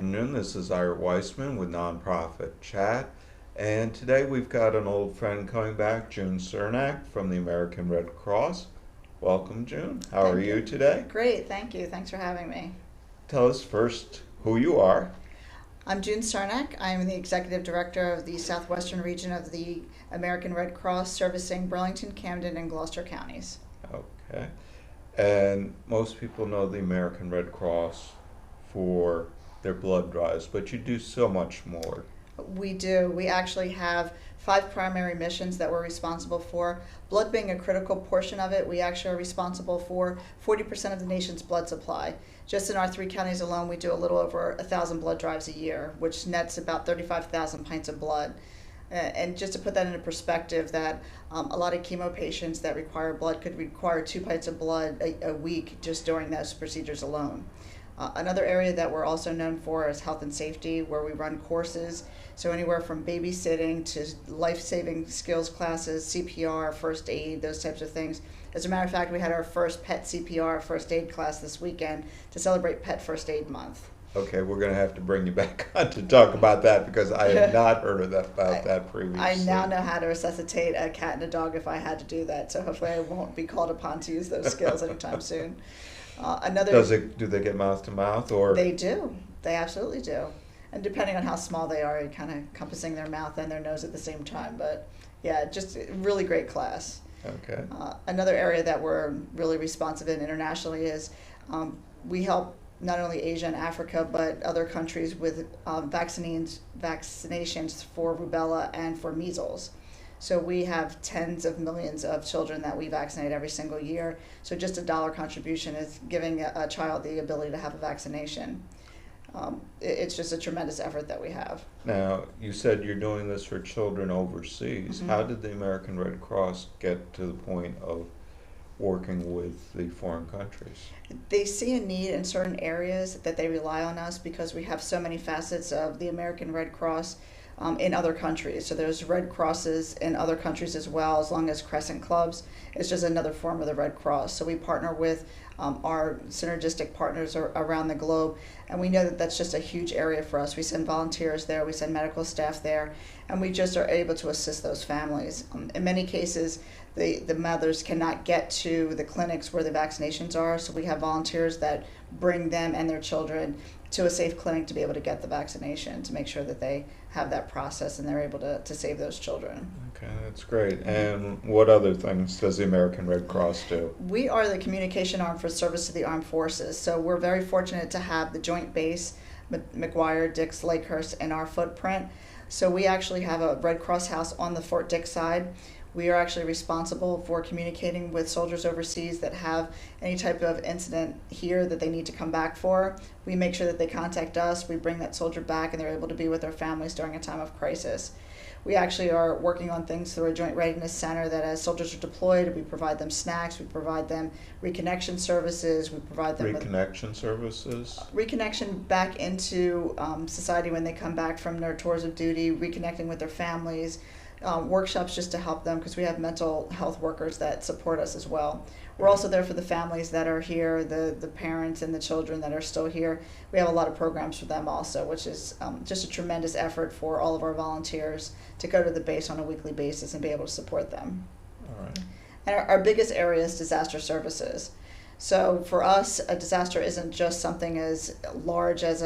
afternoon. This is Ira Weissman with Nonprofit Chat. And today we've got an old friend coming back, June Cernak from the American Red Cross. Welcome, June. How are you today? Great, thank you. Thanks for having me. Tell us first who you are. I'm June Cernak. I'm the Executive Director of the Southwestern region of the American Red Cross, servicing Burlington, Camden, and Gloucester counties. Okay. And most people know the American Red Cross for their blood drives, but you do so much more. We do. We actually have 5 primary missions that we're responsible for. Blood being a critical portion of it, we actually are responsible for 40% of the nation's blood supply. Just in our 3 counties alone, we do a little over 1,000 blood drives a year, which nets about 35,000 pints of blood. And just to put that into perspective, that a lot of chemo patients that require blood could require 2 pints of blood a week just during those procedures alone. Another area that we're also known for is health and safety, where we run courses. So anywhere from babysitting to life-saving skills classes, CPR, first aid, those types of things. As a matter of fact, we had our first pet CPR first aid class this weekend to celebrate Pet First Aid Month. Okay, we're going to have to bring you back on to talk about that because I had not heard of that previously. I now know how to resuscitate a cat and a dog if I had to do that, so hopefully I won't be called upon to use those skills anytime soon. Do they get mouth to mouth or? They do. They absolutely do. And depending on how small they are, you're kind of encompassing their mouth and their nose at the same time. But yeah, just a really great class. Okay. Another area that we're really responsive in internationally is we help not only Asia and Africa, but other countries with vaccinations for rubella and for measles. So we have tens of millions of children that we vaccinate every single year. So just a dollar contribution is giving a child the ability to have a vaccination. It's just a tremendous effort that we have. Now, you said you're doing this for children overseas. Mm-hmm. How did the American Red Cross get to the point of working with the foreign countries? They see a need in certain areas that they rely on us because we have so many facets of the American Red Cross in other countries. So there's Red Crosses in other countries as well, as long as Crescent Clubs. It's just another form of the Red Cross. So we partner with our synergistic partners around the globe, and we know that that's just a huge area for us. We send volunteers there, we send medical staff there, and we just are able to assist those families. In many cases, the mothers cannot get to the clinics where the vaccinations are, so we have volunteers that bring them and their children to a safe clinic to be able to get the vaccination, to make sure that they have that process and they're able to save those children. Okay, that's great. And what other things does the American Red Cross do? We are the communication arm for service to the armed forces, so we're very fortunate to have the Joint Base, McGuire, Dix, Lakehurst in our footprint. So we actually have a Red Cross house on the Fort Dix side. We are actually responsible for communicating with soldiers overseas that have any type of incident here that they need to come back for. We make sure that they contact us, we bring that soldier back, and they're able to be with their families during a time of crisis. We actually are working on things through a Joint Readiness Center that as soldiers are deployed, we provide them snacks, we provide them reconnection services, we provide them reconnection back into society when they come back from their tours of duty, reconnecting with their families, workshops just to help them, because we have mental health workers that support us as well. We're also there for the families that are here, the parents and the children that are still here. We have a lot of programs for them also, which is just a tremendous effort for all of our volunteers to go to the base on a weekly basis and be able to support them. All right. And our biggest area is disaster services. So for us, a disaster isn't just something as large as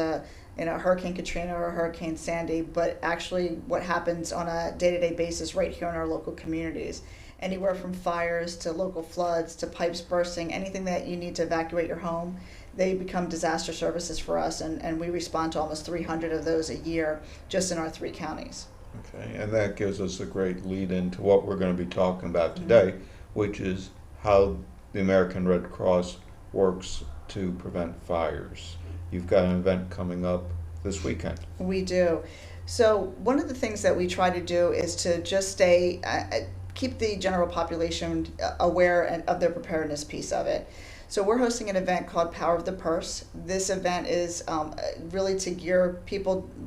Hurricane Katrina or Hurricane Sandy, but actually what happens on a day-to-day basis right here in our local communities. Anywhere from fires to local floods to pipes bursting, anything that you need to evacuate your home, they become disaster services for us, and we respond to almost 300 of those a year just in our 3 counties. Okay, and that gives us a great lead into what we're going to be talking about today, which is how the American Red Cross works to prevent fires. You've got an event coming up this weekend. We do. So one of the things that we try to do is to just keep the general population aware of their preparedness piece of it. So we're hosting an event called Power of the Purse. This event is really to gear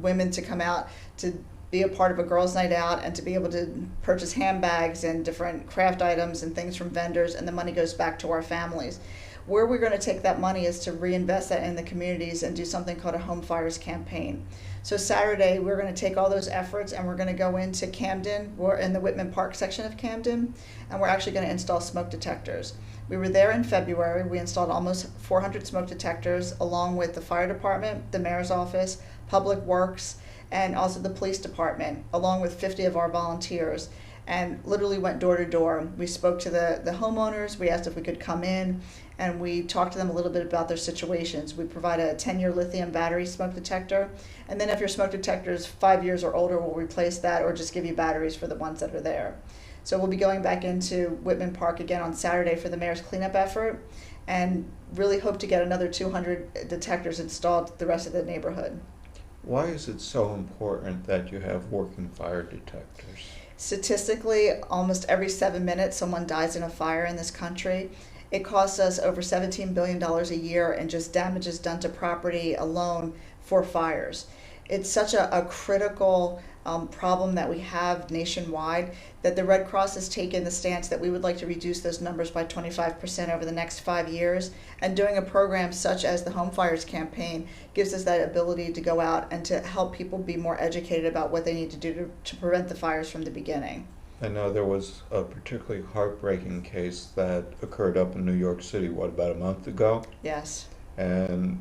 women to come out to be a part of a girls' night out and to be able to purchase handbags and different craft items and things from vendors, and the money goes back to our families. Where we're going to take that money is to reinvest that in the communities and do something called a Home Fires campaign. So Saturday, we're going to take all those efforts and we're going to go into Camden. We're in the Whitman Park section of Camden, and we're actually going to install smoke detectors. We were there in February. We installed almost 400 smoke detectors along with the fire department, the mayor's office, Public Works, and also the police department, along with 50 of our volunteers, and literally went door to door. We spoke to the homeowners. We asked if we could come in, and we talked to them a little bit about their situations. We provide a 10-year lithium battery smoke detector, and then if your smoke detector is 5 years or older, we'll replace that or just give you batteries for the ones that are there. So we'll be going back into Whitman Park again on Saturday for the mayor's cleanup effort, and really hope to get another 200 detectors installed the rest of the neighborhood. Why is it so important that you have working fire detectors? Statistically, almost every 7 minutes someone dies in a fire in this country. It costs us over $17 billion a year in just damages done to property alone for fires. It's such a critical problem that we have nationwide that the Red Cross has taken the stance that we would like to reduce those numbers by 25% over the next 5 years. And doing a program such as the Home Fires campaign gives us that ability to go out and to help people be more educated about what they need to do to prevent the fires from the beginning. I know there was a particularly heartbreaking case that occurred up in New York City, about a month ago? Yes. And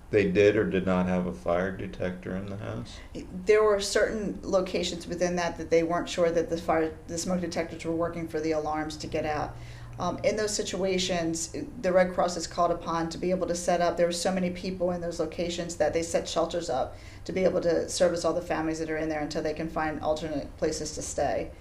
they did or did not have a fire detector in the house? There were certain locations within that they weren't sure that the smoke detectors were working for the alarms to get out. In those situations, the Red Cross is called upon to be able to set up. There were so many people in those locations that they set shelters up to be able to service all the families that are in there until they can find alternate places to stay.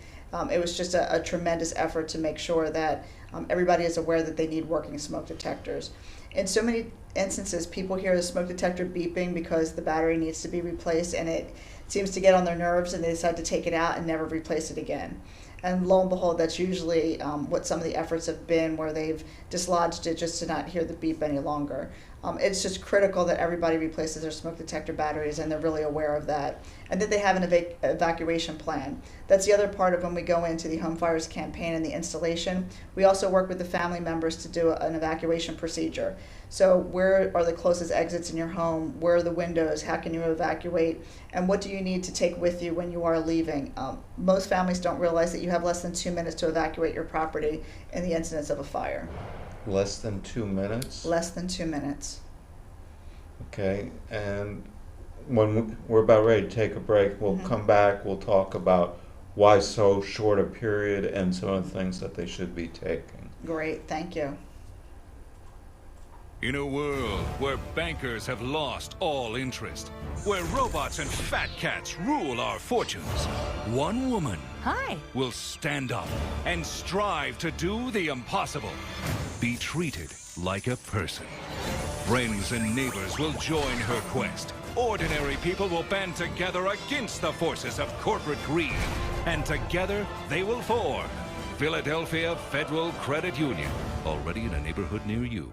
It was just a tremendous effort to make sure that everybody is aware that they need working smoke detectors. In so many instances, people hear the smoke detector beeping because the battery needs to be replaced, and it seems to get on their nerves, and they decide to take it out and never replace it again. And lo and behold, that's usually what some of the efforts have been, where they've dislodged it just to not hear the beep any longer. It's just critical that everybody replaces their smoke detector batteries, and they're really aware of that, and that they have an evacuation plan. That's the other part of when we go into the Home Fires campaign and the installation. We also work with the family members to do an evacuation procedure. So where are the closest exits in your home? Where are the windows? How can you evacuate? And what do you need to take with you when you are leaving? Most families don't realize that you have less than 2 minutes to evacuate your property in the incidence of a fire. Less than 2 minutes? Less than 2 minutes. Okay, and when we're about ready to take a break, we'll come back, we'll talk about why so short a period and some of the things that they should be taking. Great, thank you. In a world where bankers have lost all interest, where robots and fat cats rule our fortunes, one woman will stand up and strive to do the impossible. Be treated like a person. Friends and neighbors will join her quest. Ordinary people will band together against the forces of corporate greed. And together they will form Philadelphia Federal Credit Union, already in a neighborhood near you.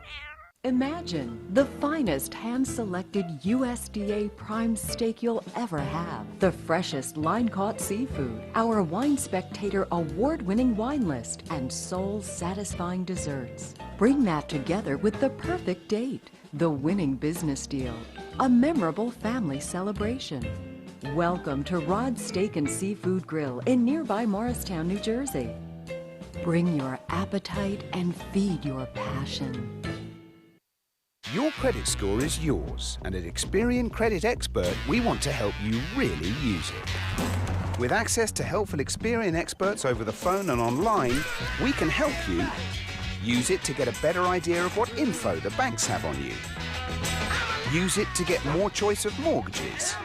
Imagine the finest hand-selected USDA prime steak you'll ever have. The freshest line-caught seafood, our Wine Spectator award-winning wine list, and soul-satisfying desserts. Bring that together with the perfect date, the winning business deal, a memorable family celebration. Welcome to Rod's Steak and Seafood Grill in nearby Morristown, New Jersey. Bring your appetite and feed your passion. Your credit score is yours, and at Experian Credit Expert, we want to help you really use it. With access to helpful Experian experts over the phone and online, we can help you use it to get a better idea of what info the banks have on you. Use it to get more choice of mortgages.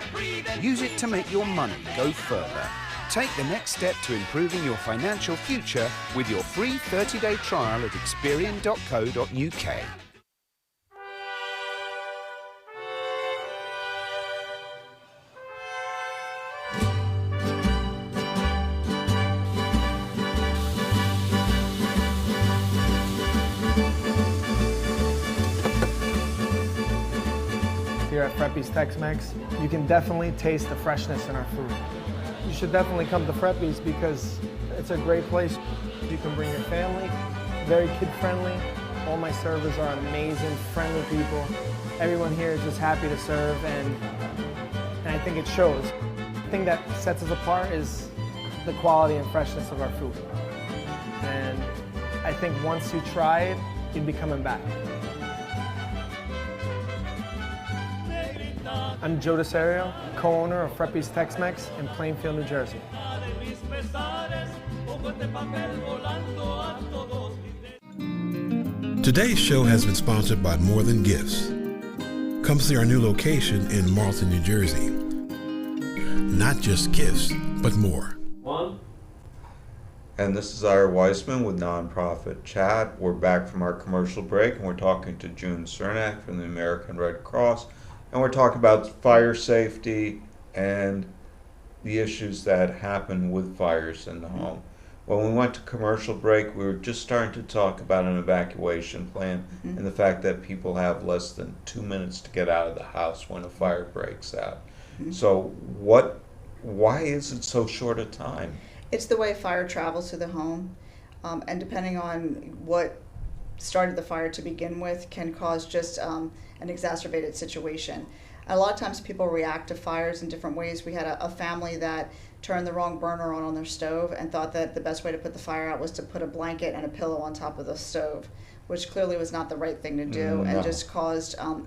Use it to make your money go further. Take the next step to improving your financial future with your free 30-day trial at experian.co.uk. Here at Freppi's Tex-Mex, you can definitely taste the freshness in our food. You should definitely come to Freppi's because it's a great place. You can bring your family, very kid-friendly, All my servers are amazing, friendly people. Everyone here is just happy to serve, and I think it shows. The thing that sets us apart is the quality and freshness of our food. And I think once you try it, you'd be coming back. I'm Joe DeSario, co-owner of Freppy's Tex-Mex in Plainfield, New Jersey. Today's show has been sponsored by More Than Gifts. Come see our new location in Marlton, New Jersey. Not just gifts, but more. And this is Ira Weissman with Nonprofit Chat. We're back from our commercial break, and we're talking to June Cernak from the American Red Cross. And we're talking about fire safety and the issues that happen with fires in the home. When we went to commercial break, we were just starting to talk about an evacuation plan and the fact that people have less than 2 minutes to get out of the house when a fire breaks out. So why is it so short a time? It's the way fire travels through the home, and depending on what started the fire to begin with can cause just an exacerbated situation. A lot of times people react to fires in different ways. We had a family that turned the wrong burner on their stove and thought that the best way to put the fire out was to put a blanket and a pillow on top of the stove, which clearly was not the right thing to do, and just caused an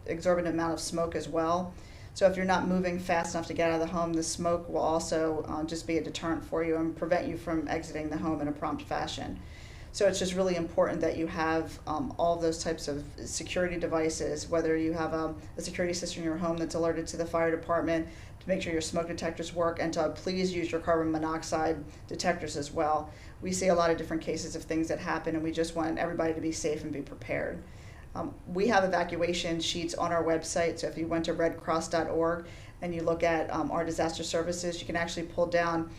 exorbitant amount of smoke as well. So if you're not moving fast enough to get out of the home, the smoke will also just be a deterrent for you and prevent you from exiting the home in a prompt fashion. So it's just really important that you have all of those types of security devices, whether you have a security system in your home that's alerted to the fire department to make sure your smoke detectors work, and to please use your carbon monoxide detectors as well. We see a lot of different cases of things that happen, and we just want everybody to be safe and be prepared. We have evacuation sheets on our website, so if you went to redcross.org and you look at our disaster services, you can actually pull down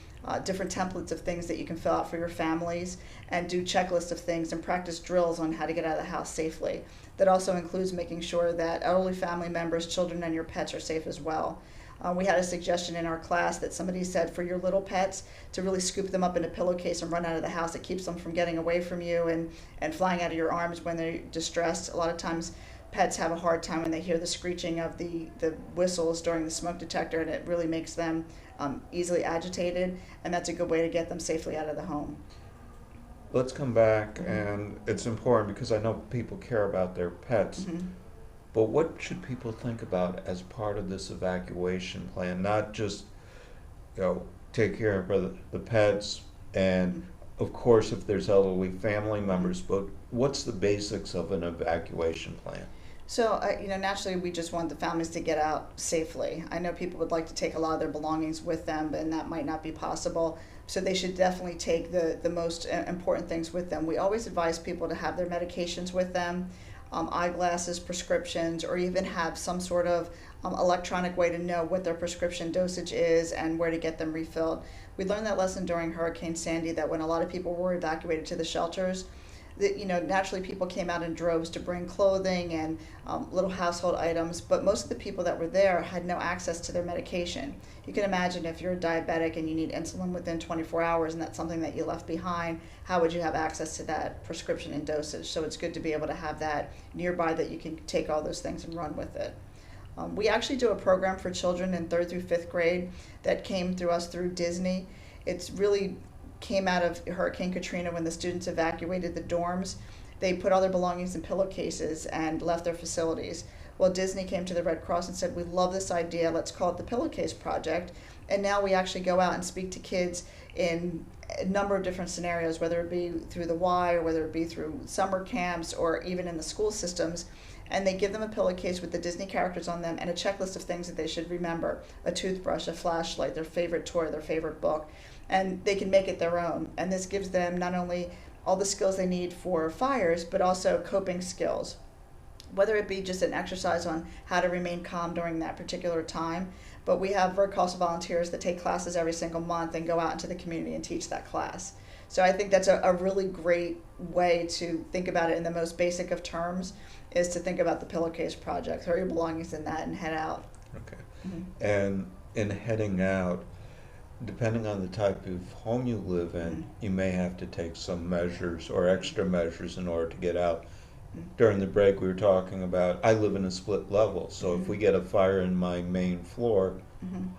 different templates of things that you can fill out for your families and do checklists of things and practice drills on how to get out of the house safely. That also includes making sure that elderly family members, children, and your pets are safe as well. We had a suggestion in our class that somebody said for your little pets to really scoop them up in a pillowcase and run out of the house. It keeps them from getting away from you and flying out of your arms when they're distressed. A lot of times pets have a hard time when they hear the screeching of the whistles during the smoke detector, and it really makes them easily agitated, and that's a good way to get them safely out of the home. Let's come back, and it's important because I know people care about their pets. But what should people think about as part of this evacuation plan? Not just, take care of the pets, and of course if there's elderly family members, but what's the basics of an evacuation plan? So, naturally we just want the families to get out safely. I know people would like to take a lot of their belongings with them, and that might not be possible. So they should definitely take the most important things with them. We always advise people to have their medications with them, eyeglasses, prescriptions, or even have some sort of electronic way to know what their prescription dosage is and where to get them refilled. We learned that lesson during Hurricane Sandy, that when a lot of people were evacuated to the shelters, that, naturally people came out in droves to bring clothing and little household items, but most of the people that were there had no access to their medication. You can imagine if you're diabetic and you need insulin within 24 hours and that's something that you left behind, how would you have access to that prescription and dosage? So it's good to be able to have that nearby, that you can take all those things and run with it. We actually do a program for children in 3rd through 5th grade that came through us through Disney. It's really came out of Hurricane Katrina when the students evacuated the dorms. They put all their belongings in pillowcases and left their facilities. Well, Disney came to the Red Cross and said, we love this idea, let's call it the Pillowcase Project. And now we actually go out and speak to kids in a number of different scenarios, whether it be through the Y or whether it be through summer camps or even in the school systems. And they give them a pillowcase with the Disney characters on them and a checklist of things that they should remember: a toothbrush, a flashlight, their favorite toy, their favorite book. And they can make it their own. And this gives them not only all the skills they need for fires, but also coping skills, whether it be just an exercise on how to remain calm during that particular time. But we have Red Cross volunteers that take classes every single month and go out into the community and teach that class. So I think that's a really great way to think about it in the most basic of terms, is to think about the Pillowcase Project. Throw your belongings in that and head out. Okay. And in heading out, depending on the type of home you live in, you may have to take some measures or extra measures in order to get out. During the break, we were talking about, I live in a split level, so if we get a fire in my main floor,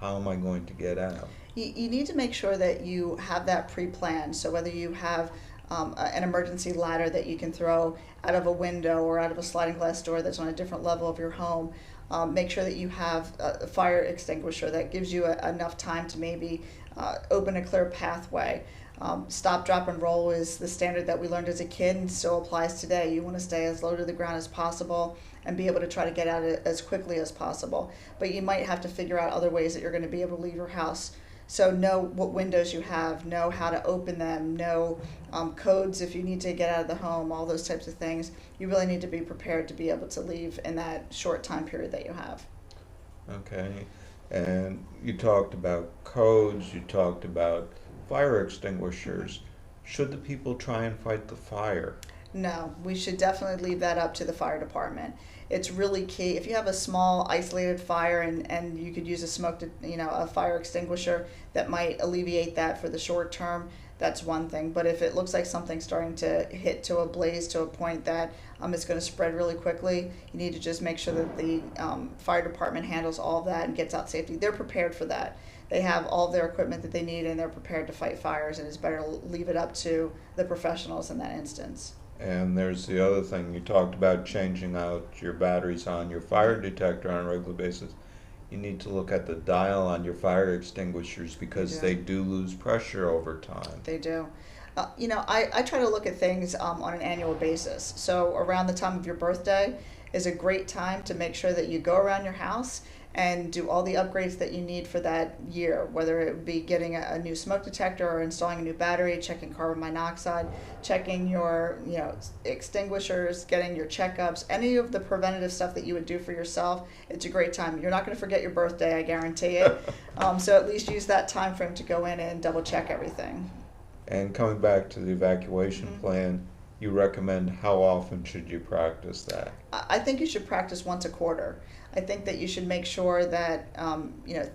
how am I going to get out? You need to make sure that you have that pre-planned. So whether you have an emergency ladder that you can throw out of a window or out of a sliding glass door that's on a different level of your home, make sure that you have a fire extinguisher that gives you enough time to maybe open a clear pathway. Stop, drop, and roll is the standard that we learned as a kid and still applies today. You want to stay as low to the ground as possible and be able to try to get out as quickly as possible. But you might have to figure out other ways that you're going to be able to leave your house. So know what windows you have, know how to open them, know codes if you need to get out of the home, all those types of things. You really need to be prepared to be able to leave in that short time period that you have. Okay, and you talked about codes, you talked about fire extinguishers. Should the people try and fight the fire? No, we should definitely leave that up to the fire department. It's really key. If you have a small isolated fire and you could use a a fire extinguisher that might alleviate that for the short term, that's one thing. But if it looks like something's starting to hit to a blaze to a point that it's going to spread really quickly, you need to just make sure that the fire department handles all of that and gets out safely. They're prepared for that. They have all their equipment that they need and they're prepared to fight fires, and it's better to leave it up to the professionals in that instance. And there's the other thing, you talked about changing out your batteries on your fire detector on a regular basis. You need to look at the dial on your fire extinguishers because they do lose pressure over time. They do. I try to look at things on an annual basis. So around the time of your birthday is a great time to make sure that you go around your house and do all the upgrades that you need for that year, whether it be getting a new smoke detector or installing a new battery, checking carbon monoxide, checking your extinguishers, getting your checkups, any of the preventative stuff that you would do for yourself. It's a great time. You're not going to forget your birthday, I guarantee it. So at least use that time frame to go in and double check everything. And coming back to the evacuation plan, you recommend how often should you practice that? I think you should practice once a quarter. I think that you should make sure that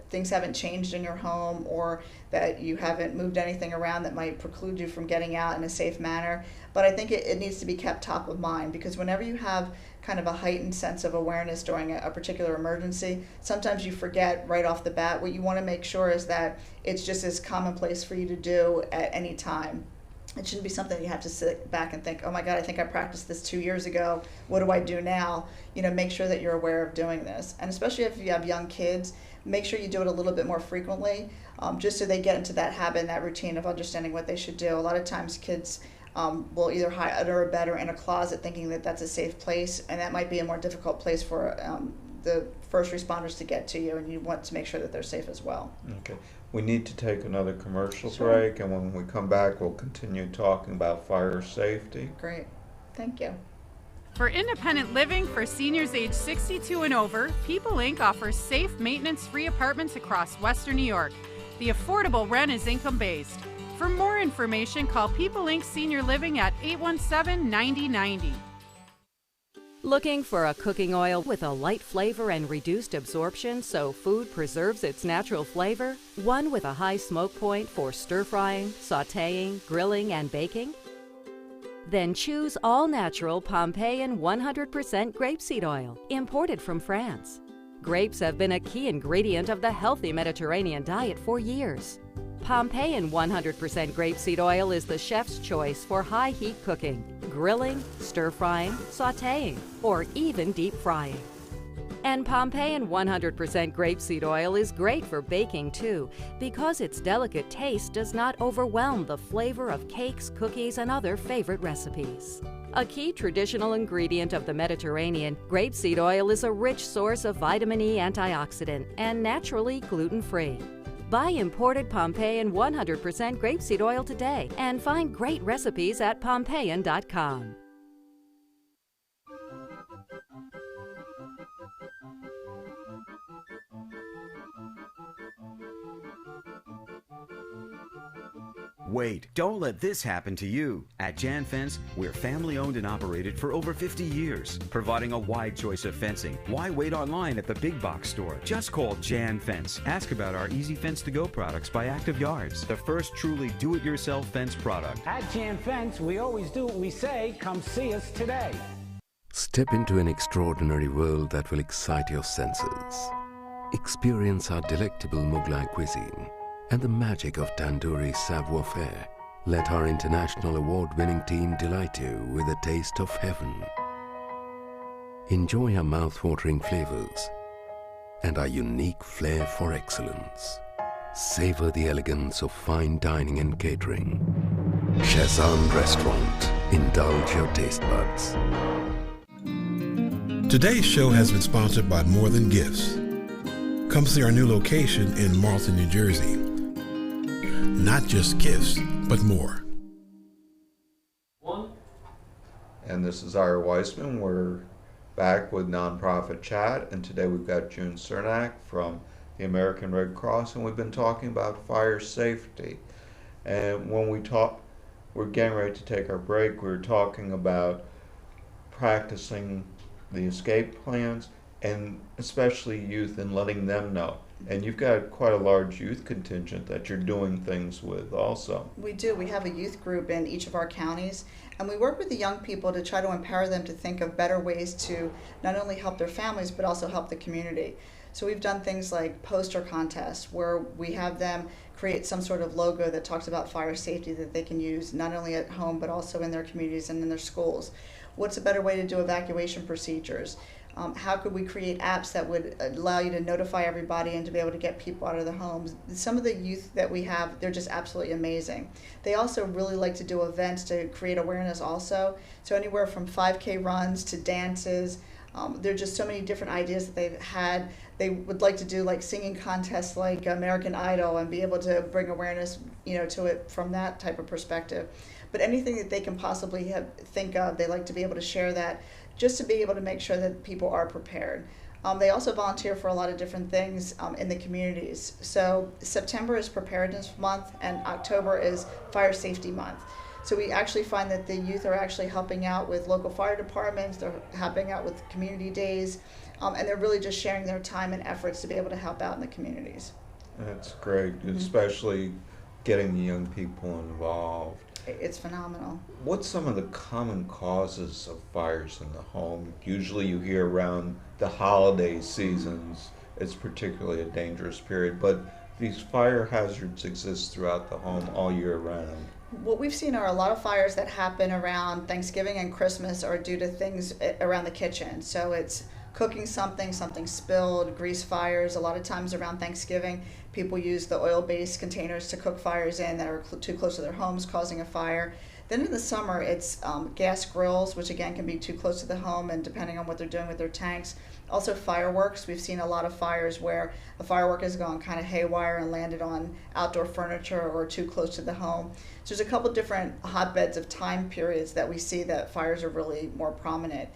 things haven't changed in your home or that you haven't moved anything around that might preclude you from getting out in a safe manner. But I think it needs to be kept top of mind, because whenever you have kind of a heightened sense of awareness during a particular emergency, sometimes you forget right off the bat. What you want to make sure is that it's just as commonplace for you to do at any time. It shouldn't be something you have to sit back and think, oh my God, I think I practiced this 2 years ago. What do I do now? Make sure that you're aware of doing this. And especially if you have young kids, make sure you do it a little bit more frequently, just so they get into that habit and that routine of understanding what they should do. A lot of times kids will either hide under a bed or in a closet thinking that that's a safe place, and that might be a more difficult place for the first responders to get to you, and you want to make sure that they're safe as well. Okay. We need to take another commercial break, and when we come back, we'll continue talking about fire safety. Great. Thank you. For independent living for seniors age 62 and over, People Inc. offers safe, maintenance-free apartments across Western New York. The affordable rent is income-based. For more information, call People Inc. Senior Living at 817-9090. Looking for a cooking oil with a light flavor and reduced absorption so food preserves its natural flavor? One with a high smoke point for stir-frying, sautéing, grilling, and baking? Then choose all-natural Pompeian 100% grapeseed oil, imported from France. Grapes have been a key ingredient of the healthy Mediterranean diet for years. Pompeian 100% grapeseed oil is the chef's choice for high-heat cooking, grilling, stir-frying, sautéing, or even deep frying. And Pompeian 100% grapeseed oil is great for baking too, because its delicate taste does not overwhelm the flavor of cakes, cookies, and other favorite recipes. A key traditional ingredient of the Mediterranean, grapeseed oil is a rich source of vitamin E antioxidant and naturally gluten-free. Buy imported Pompeian 100% grapeseed oil today and find great recipes at Pompeian.com. Wait, don't let this happen to you. At Jan Fence, we're family owned and operated for over 50 years, providing a wide choice of fencing. Why wait online at the big box store? Just call Jan Fence. Ask about our Easy Fence to Go products by Active Yards, the first truly do-it-yourself fence product. At Jan Fence, we always do what we say. Come see us today. Step into an extraordinary world that will excite your senses. Experience our delectable Mughlai cuisine and the magic of tandoori savoir-faire. Let our international award-winning team delight you with a taste of heaven. Enjoy our mouth-watering flavors and our unique flair for excellence. Savor the elegance of fine dining and catering. Shazam Restaurant. Indulge your taste buds. Today's show has been sponsored by More Than Gifts. Come see our new location in Marlton, New Jersey. Not just gifts, but more. And this is Ira Weissman. We're back with Nonprofit Chat, and today we've got June Cernak from the American Red Cross, and we've been talking about fire safety. And when we're getting ready to take our break, we were talking about practicing the escape plans, and especially youth, and letting them know. And you've got quite a large youth contingent that you're doing things with also. We do. We have a youth group in each of our counties, and we work with the young people to try to empower them to think of better ways to not only help their families, but also help the community. So we've done things like poster contests where we have them create some sort of logo that talks about fire safety that they can use not only at home, but also in their communities and in their schools. What's a better way to do evacuation procedures? How could we create apps that would allow you to notify everybody and to be able to get people out of their homes? Some of the youth that we have, they're just absolutely amazing. They also really like to do events to create awareness also. So anywhere from 5K runs to dances. There are just so many different ideas that they've had. They would like to do like singing contests like American Idol and be able to bring awareness, to it from that type of perspective. But anything that they can possibly think of, they like to be able to share that, just to be able to make sure that people are prepared. They also volunteer for a lot of different things in the communities. So September is Preparedness Month and October is Fire Safety Month. So we actually find that the youth are actually helping out with local fire departments, they're helping out with community days, and they're really just sharing their time and efforts to be able to help out in the communities. That's great, especially getting the young people involved. It's phenomenal. What's some of the common causes of fires in the home? Usually you hear around the holiday seasons, it's particularly a dangerous period, but these fire hazards exist throughout the home all year round. What we've seen are a lot of fires that happen around Thanksgiving and Christmas are due to things around the kitchen. So it's cooking something spilled, grease fires. A lot of times around Thanksgiving, people use the oil-based containers to cook fires in that are too close to their homes, causing a fire. Then in the summer, it's gas grills, which again can be too close to the home, and depending on what they're doing with their tanks. Also fireworks. We've seen a lot of fires where a firework has gone kind of haywire and landed on outdoor furniture or too close to the home. So there's a couple different hotbeds of time periods that we see that fires are really more prominent.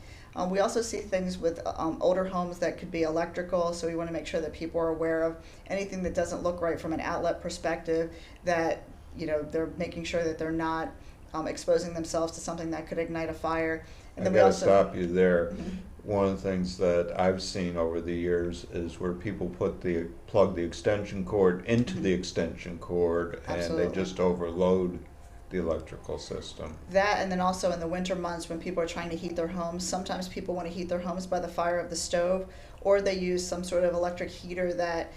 We also see things with older homes that could be electrical, so we want to make sure that people are aware of anything that doesn't look right from an outlet perspective, that they're making sure that they're not exposing themselves to something that could ignite a fire. And then I gotta stop you there. One of the things that I've seen over the years is where people plug the extension cord into the extension cord, and they just overload the electrical system. That, and then also in the winter months when people are trying to heat their homes, sometimes people want to heat their homes by the fire of the stove, or they use some sort of electric heater that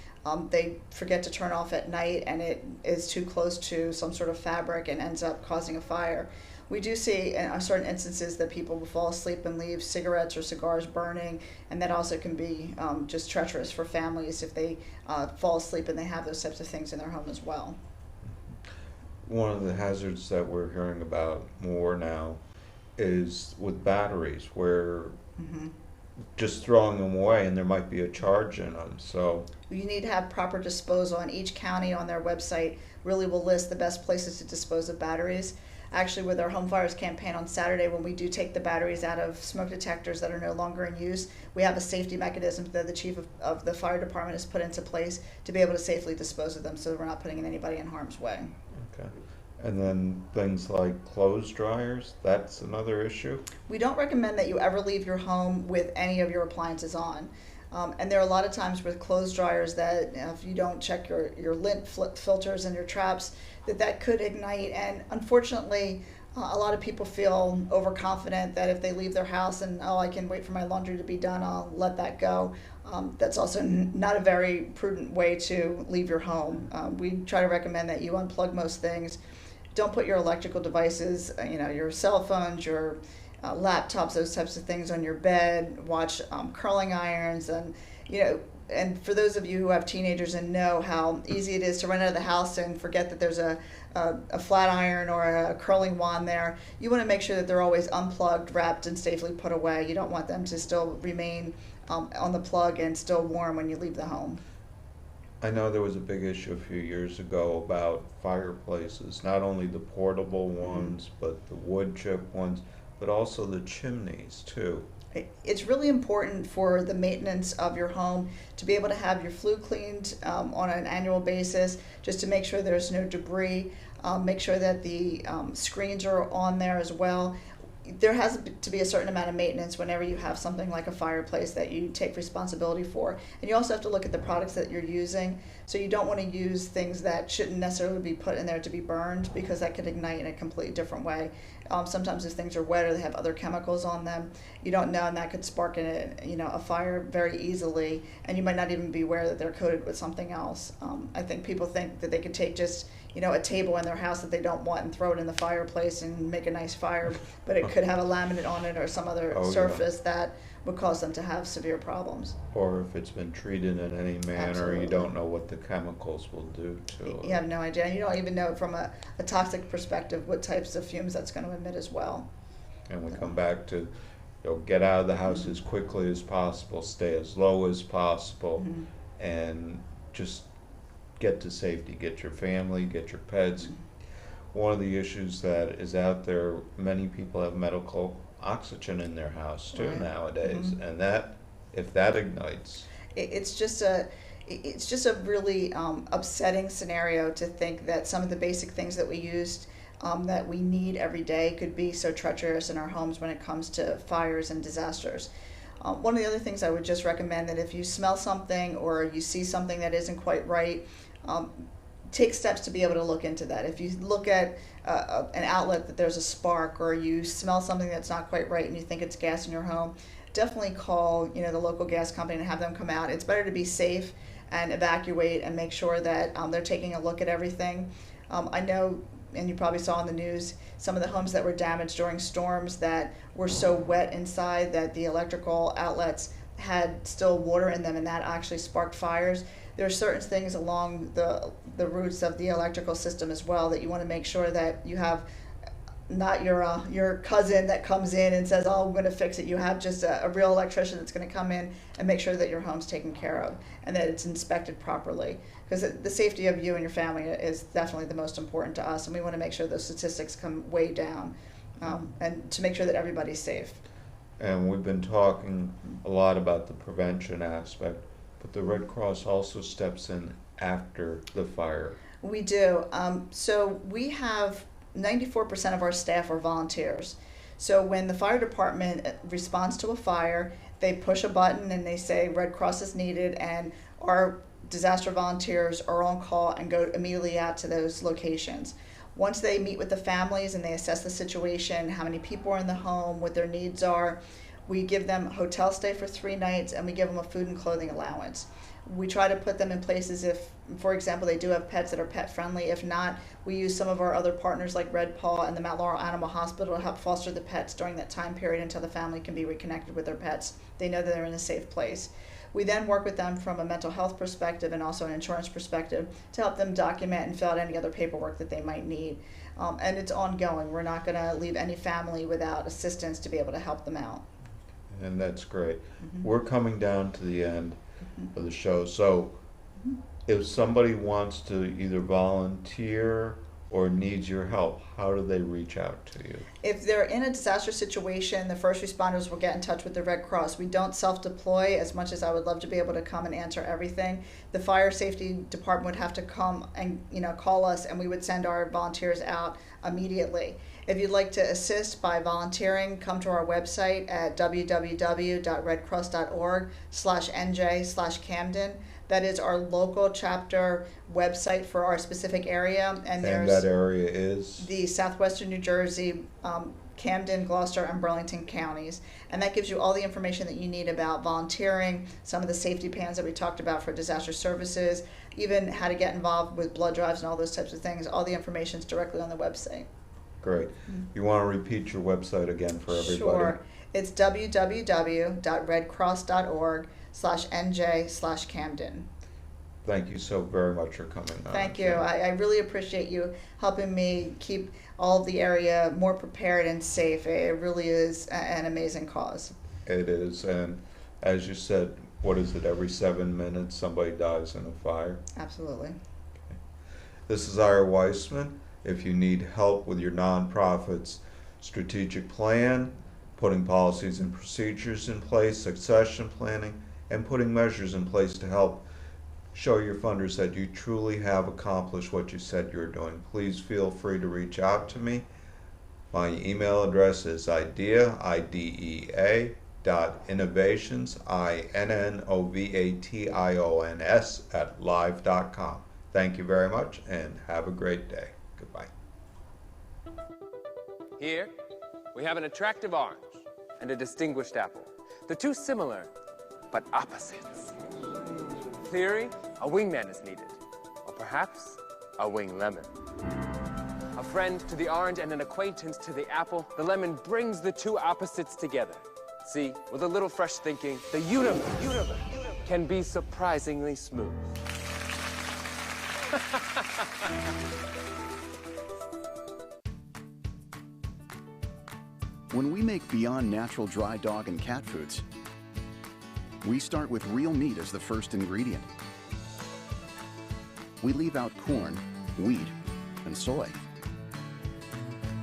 they forget to turn off at night, and it is too close to some sort of fabric and ends up causing a fire. We do see in certain instances that people will fall asleep and leave cigarettes or cigars burning, and that also can be just treacherous for families if they fall asleep and they have those types of things in their home as well. One of the hazards that we're hearing about more now is with batteries, where just throwing them away and there might be a charge in them. So you need to have proper disposal, and each county on their website really will list the best places to dispose of batteries. Actually, with our Home Fires campaign on Saturday, when we do take the batteries out of smoke detectors that are no longer in use, we have a safety mechanism that the chief of the fire department has put into place to be able to safely dispose of them, so we're not putting anybody in harm's way. okay. And then things like clothes dryers, that's another issue. We don't recommend that you ever leave your home with any of your appliances on. And there are a lot of times with clothes dryers that if you don't check your lint filters and your traps, that could ignite. And unfortunately, a lot of people feel overconfident that if they leave their house and, oh, I can wait for my laundry to be done, I'll let that go. That's also not a very prudent way to leave your home. We try to recommend that you unplug most things. Don't put your electrical devices, your cell phones, your laptops, those types of things on your bed. Watch curling irons, and and for those of you who have teenagers and know how easy it is to run out of the house and forget that there's a flat iron or a curling wand there, you want to make sure that they're always unplugged, wrapped, and safely put away. You don't want them to still remain on the plug and still warm when you leave the home. I know there was a big issue a few years ago about fireplaces, not only the portable ones, but the wood chip ones, but also the chimneys too. It's really important for the maintenance of your home to be able to have your flue cleaned on an annual basis, just to make sure there's no debris, make sure that the screens are on there as well. There has to be a certain amount of maintenance whenever you have something like a fireplace that you take responsibility for. And you also have to look at the products that you're using. So you don't want to use things that shouldn't necessarily be put in there to be burned, because that could ignite in a completely different way. Sometimes if things are wet or they have other chemicals on them, you don't know, and that could spark a fire very easily, and you might not even be aware that they're coated with something else. I think people think that they could take just a table in their house that they don't want and throw it in the fireplace and make a nice fire, but it could have a laminate on it or some other surface that would cause them to have severe problems. Or if it's been treated in any manner, Absolutely. You don't know what the chemicals will do to it. You have no idea. And you don't even know from a toxic perspective what types of fumes that's going to emit as well. And we come back to, get out of the house as quickly as possible, stay as low as possible, and just get to safety. Get your family, get your pets. One of the issues that is out there, many people have medical oxygen in their house too nowadays, and that, if that ignites, it's just a really upsetting scenario to think that some of the basic things that we used that we need every day could be so treacherous in our homes when it comes to fires and disasters. One of the other things I would just recommend, that if you smell something or you see something that isn't quite right, take steps to be able to look into that. If you look at an outlet that there's a spark, or you smell something that's not quite right and you think it's gas in your home, definitely call the local gas company and have them come out. It's better to be safe and evacuate and make sure that they're taking a look at everything. I know, and you probably saw in the news, some of the homes that were damaged during storms that were so wet inside that the electrical outlets had still water in them, and that actually sparked fires. There are certain things along the routes of the electrical system as well that you want to make sure that you have not your cousin that comes in and says, oh, I'm going to fix it. You have just a real electrician that's going to come in and make sure that your home's taken care of and that it's inspected properly. Because the safety of you and your family is definitely the most important to us, and we want to make sure those statistics come way down, and to make sure that everybody's safe. And we've been talking a lot about the prevention aspect, but the Red Cross also steps in after the fire. We do. So we have 94% of our staff are volunteers. So when the fire department responds to a fire, they push a button and they say Red Cross is needed, and our disaster volunteers are on call and go immediately out to those locations. Once they meet with the families and they assess the situation, how many people are in the home, what their needs are, we give them hotel stay for 3 nights, and we give them a food and clothing allowance. We try to put them in places if, for example, they do have pets that are pet friendly. If not, we use some of our other partners like Red Paw and the Mount Laurel Animal Hospital to help foster the pets during that time period until the family can be reconnected with their pets. They know that they're in a safe place. We then work with them from a mental health perspective and also an insurance perspective to help them document and fill out any other paperwork that they might need. And it's ongoing. We're not going to leave any family without assistance to be able to help them out. And that's great. We're coming down to the end of the show. So if somebody wants to either volunteer or needs your help, how do they reach out to you? If they're in a disaster situation, the first responders will get in touch with the Red Cross. We don't self-deploy, as much as I would love to be able to come and answer everything. The fire safety department would have to come and call us, and we would send our volunteers out immediately. If you'd like to assist by volunteering, come to our website at www.redcross.org/NJ/Camden. That is our local chapter website for our specific area. And that area is? The southwestern New Jersey, Camden, Gloucester, and Burlington counties. And that gives you all the information that you need about volunteering, some of the safety plans that we talked about for disaster services, even how to get involved with blood drives and all those types of things. All the information is directly on the website. Great. You want to repeat your website again for everybody? Sure. It's www.redcross.org/NJ/Camden. Thank you so very much for coming on. Thank you. I really appreciate you helping me keep all of the area more prepared and safe. It really is an amazing cause. It is. And as you said, what is it, every 7 minutes somebody dies in a fire? Absolutely. Okay. This is Ira Weissman. If you need help with your nonprofit's strategic plan, putting policies and procedures in place, succession planning, and putting measures in place to help show your funders that you truly have accomplished what you said you're doing, please feel free to reach out to me. My email address is idea.innovations, INNOVATIONS @live.com. Thank you very much and have a great day. Goodbye. Here, we have an attractive orange and a distinguished apple. The two similar, but opposites. Theory, a wingman is needed, or perhaps a wing lemon. A friend to the orange and an acquaintance to the apple, the lemon brings the two opposites together. See, with a little fresh thinking, the universe can be surprisingly smooth. When we make Beyond Natural dry dog and cat foods, we start with real meat as the first ingredient. We leave out corn, wheat, and soy.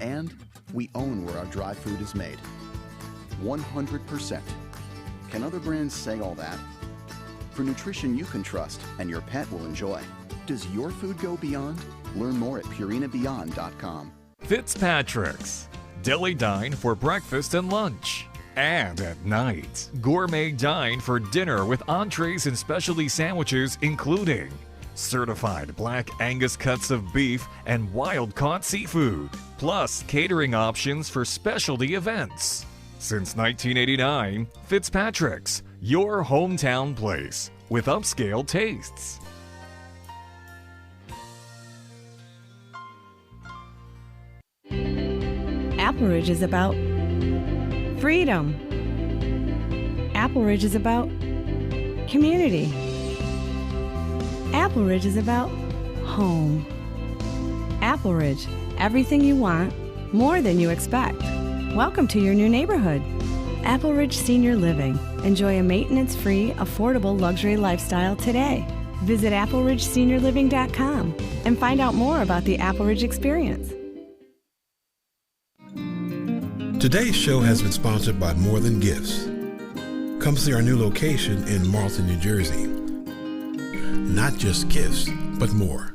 And we own where our dry food is made. 100%. Can other brands say all that? For nutrition you can trust and your pet will enjoy. Does your food go beyond? Learn more at purinabeyond.com. Fitzpatrick's. Deli dine for breakfast and lunch. And at night, gourmet dine for dinner with entrees and specialty sandwiches including certified black Angus cuts of beef and wild-caught seafood, plus catering options for specialty events. Since 1989, Fitzpatrick's, your hometown place with upscale tastes. Apple Ridge is about freedom. Apple Ridge is about community. Apple Ridge is about home. Apple Ridge, everything you want, more than you expect. Welcome to your new neighborhood. Apple Ridge Senior Living. Enjoy a maintenance-free, affordable luxury lifestyle today. Visit appleridgeseniorliving.com and find out more about the Apple Ridge experience. Today's show has been sponsored by More Than Gifts. Come see our new location in Marlton, New Jersey. Not just gifts, but more.